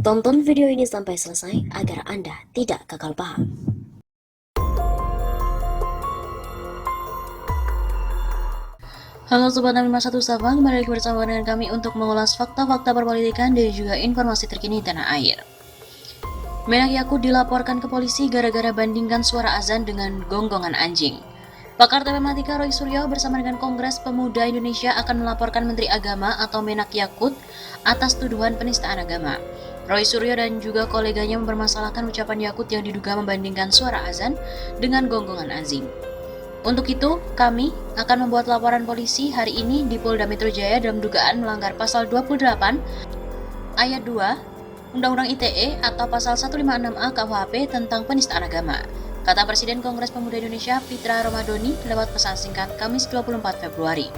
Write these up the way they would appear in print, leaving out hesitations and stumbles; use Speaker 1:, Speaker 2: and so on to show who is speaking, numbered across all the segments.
Speaker 1: Tonton video ini sampai selesai agar Anda tidak gagal paham.
Speaker 2: Halo Sobat 651 Safa, kembali lagi bersama dengan kami untuk mengulas fakta-fakta perpolitikan dan juga informasi terkini tanah air. Menak Yakut dilaporkan ke polisi gara-gara bandingkan suara azan dengan gonggongan anjing. Pakar telematika Roy Suryo bersama dengan Kongres Pemuda Indonesia akan melaporkan Menteri Agama atau Menak Yakut atas tuduhan penistaan agama. Roy Suryo dan juga koleganya mempermasalahkan ucapan Yakut yang diduga membandingkan suara azan dengan gonggongan anjing. Untuk itu, kami akan membuat laporan polisi hari ini di Polda Metro Jaya dalam dugaan melanggar pasal 28 ayat 2 Undang-Undang ITE atau pasal 156A KUHP tentang penistaan agama, kata Presiden Kongres Pemuda Indonesia Fitra Romadoni lewat pesan singkat Kamis 24 Februari.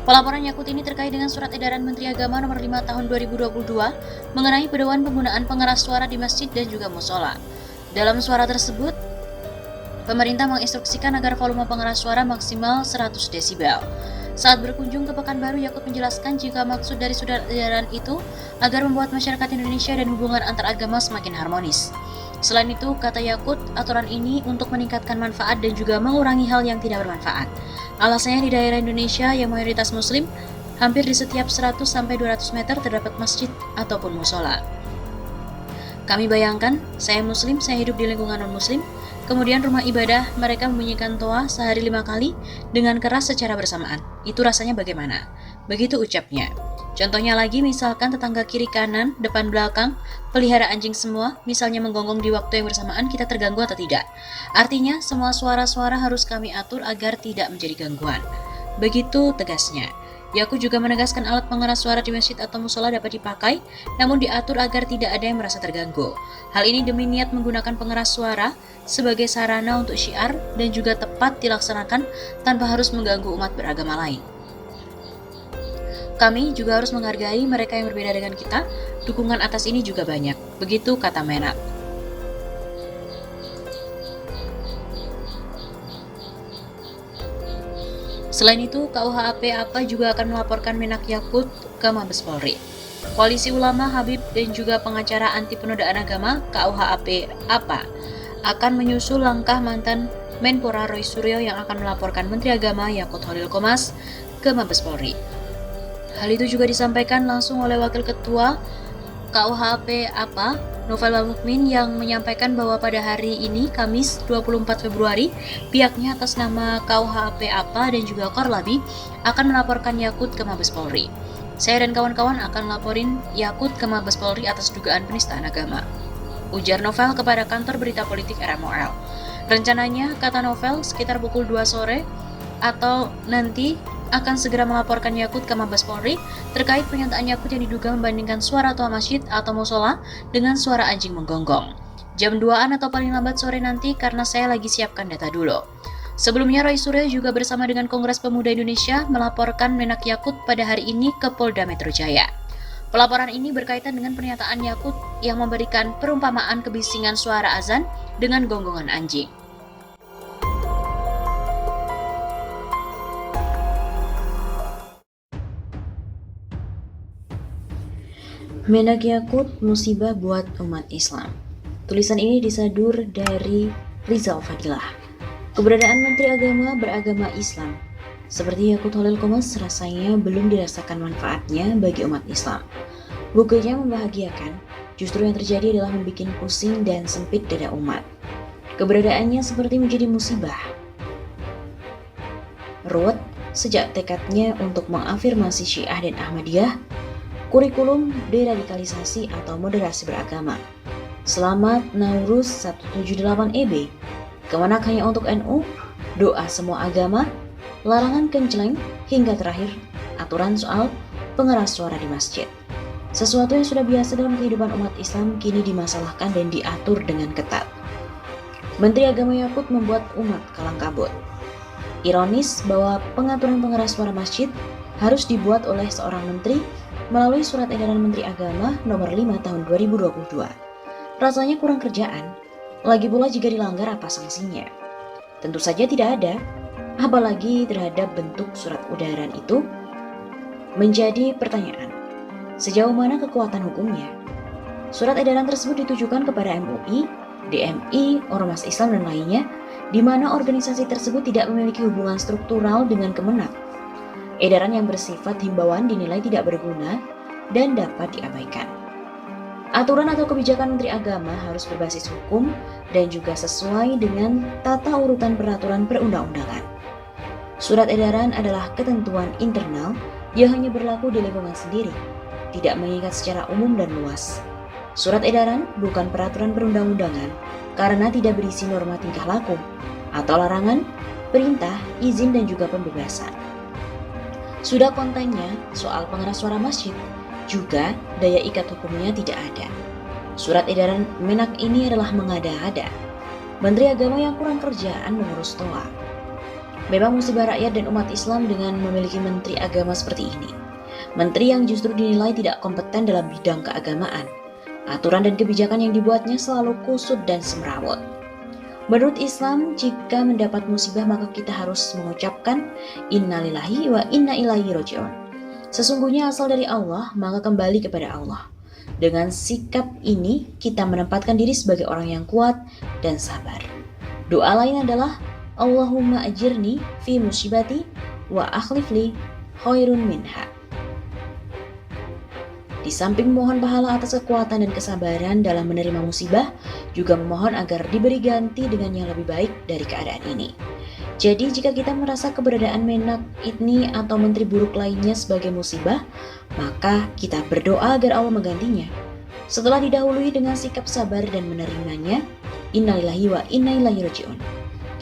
Speaker 2: Pelaporan Yakut ini terkait dengan surat edaran Menteri Agama nomor 5 tahun 2022 mengenai pedoman penggunaan pengeras suara di masjid dan juga musola. Dalam suara tersebut, pemerintah menginstruksikan agar volume pengeras suara maksimal 100 desibel. Saat berkunjung ke Pekanbaru, Yakut menjelaskan jika maksud dari surat edaran itu agar membuat masyarakat Indonesia dan hubungan antar agama semakin harmonis. Selain itu, kata Yakut, aturan ini untuk meningkatkan manfaat dan juga mengurangi hal yang tidak bermanfaat. Alasannya di daerah Indonesia yang mayoritas Muslim, hampir di setiap 100-200 meter terdapat masjid ataupun musola. Kami bayangkan, saya Muslim, saya hidup di lingkungan non-Muslim, kemudian rumah ibadah mereka membunyikan toa sehari 5 kali dengan keras secara bersamaan. Itu rasanya bagaimana? Begitu ucapnya. Contohnya lagi, misalkan tetangga kiri kanan, depan belakang, pelihara anjing semua, misalnya menggonggong di waktu yang bersamaan, kita terganggu atau tidak? Artinya, semua suara-suara harus kami atur agar tidak menjadi gangguan. Begitu tegasnya. Yakut juga menegaskan alat pengeras suara di masjid atau musola dapat dipakai, namun diatur agar tidak ada yang merasa terganggu. Hal ini demi niat menggunakan pengeras suara sebagai sarana untuk syiar dan juga tepat dilaksanakan tanpa harus mengganggu umat beragama lain. Kami juga harus menghargai mereka yang berbeda dengan kita, dukungan atas ini juga banyak. Begitu kata Menak. Selain itu, KUHP APA juga akan melaporkan Menak Yakut ke Mabes Polri. Koalisi Ulama Habib dan juga pengacara anti penodaan agama KUHP APA akan menyusul langkah mantan Menpora Roy Suryo yang akan melaporkan Menteri Agama Yakut Holil Komas ke Mabes Polri. Hal itu juga disampaikan langsung oleh Wakil Ketua KUHP APA, Novel Mukmin, yang menyampaikan bahwa pada hari ini, Kamis 24 Februari, pihaknya atas nama KUHP APA dan juga Korlabi akan melaporkan Yakut ke Mabes Polri. Saya dan kawan-kawan akan laporin Yakut ke Mabes Polri atas dugaan penistaan agama, ujar Novel kepada kantor berita politik RMOL. Rencananya, kata Novel, sekitar pukul 2 sore atau nanti akan segera melaporkan Yakut ke Mabes Polri terkait pernyataan Yakut yang diduga membandingkan suara toa masjid atau musola dengan suara anjing menggonggong. Jam 2-an atau paling lambat sore nanti karena saya lagi siapkan data dulu. Sebelumnya, Roy Suryo juga bersama dengan Kongres Pemuda Indonesia melaporkan Menak Yakut pada hari ini ke Polda Metro Jaya. Pelaporan ini berkaitan dengan pernyataan Yakut yang memberikan perumpamaan kebisingan suara azan dengan gonggongan anjing. Menak Yakut musibah buat umat Islam. Tulisan ini disadur dari Rizal Fadilah. Keberadaan Menteri Agama beragama Islam seperti Yakut Holil Komas rasanya belum dirasakan manfaatnya bagi umat Islam. Bukannya membahagiakan, justru yang terjadi adalah membuat pusing dan sempit dada umat. Keberadaannya seperti menjadi musibah. Ruwet sejak tekadnya untuk mengafirmasi Syiah dan Ahmadiyah, kurikulum deradikalisasi atau moderasi beragama. Selamat Nauruz 178 EB. Kemenak hanya untuk NU, doa semua agama, larangan kenceleng, hingga terakhir aturan soal pengeras suara di masjid. Sesuatu yang sudah biasa dalam kehidupan umat Islam kini dimasalahkan dan diatur dengan ketat. Menteri Agama Yakut membuat umat kalang kabut. Ironis bahwa pengaturan pengeras suara masjid harus dibuat oleh seorang menteri melalui surat edaran Menteri Agama nomor 5 tahun 2022. Rasanya kurang kerjaan, lagi pula jika dilanggar apa sanksinya? Tentu saja tidak ada, apalagi terhadap bentuk surat edaran itu. Menjadi pertanyaan, sejauh mana kekuatan hukumnya? Surat edaran tersebut ditujukan kepada MUI, DMI, Ormas Islam dan lainnya, di mana organisasi tersebut tidak memiliki hubungan struktural dengan Kemenak. Edaran yang bersifat himbauan dinilai tidak berguna dan dapat diabaikan. Aturan atau kebijakan Menteri Agama harus berbasis hukum dan juga sesuai dengan tata urutan peraturan perundang-undangan. Surat edaran adalah ketentuan internal yang hanya berlaku di lingkungan sendiri, tidak mengikat secara umum dan luas. Surat edaran bukan peraturan perundang-undangan karena tidak berisi norma tingkah laku atau larangan, perintah, izin, dan juga pembebasan. Sudah kontennya soal pengeras suara masjid, juga daya ikat hukumnya tidak ada. Surat edaran Menak ini adalah mengada-ada. Menteri Agama yang kurang kerjaan mengurus TOA. Memang musibah rakyat dan umat Islam dengan memiliki Menteri Agama seperti ini. Menteri yang justru dinilai tidak kompeten dalam bidang keagamaan. Aturan dan kebijakan yang dibuatnya selalu kusut dan semrawut. Menurut Islam, jika mendapat musibah maka kita harus mengucapkan innalillahi wa inna ilaihi raji'un. Sesungguhnya asal dari Allah, maka kembali kepada Allah. Dengan sikap ini, kita menempatkan diri sebagai orang yang kuat dan sabar. Doa lain adalah Allahumma ajirni fi musibati wa akhlifli khairun minha. Di samping memohon pahala atas kekuatan dan kesabaran dalam menerima musibah, juga memohon agar diberi ganti dengan yang lebih baik dari keadaan ini. Jadi jika kita merasa keberadaan Menak ini atau menteri buruk lainnya sebagai musibah, maka kita berdoa agar Allah menggantinya. Setelah didahului dengan sikap sabar dan menerimanya, innalillahi wa inna ilaihi raji'un.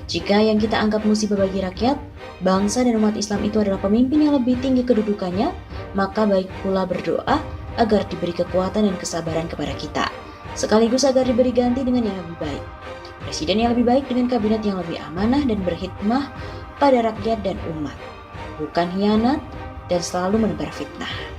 Speaker 2: Jika yang kita anggap musibah bagi rakyat, bangsa dan umat Islam itu adalah pemimpin yang lebih tinggi kedudukannya, maka baik pula berdoa agar diberi kekuatan dan kesabaran kepada kita, sekaligus agar diberi ganti dengan yang lebih baik. Presiden yang lebih baik dengan kabinet yang lebih amanah dan berhikmah pada rakyat dan umat, bukan hianat dan selalu menebar fitnah.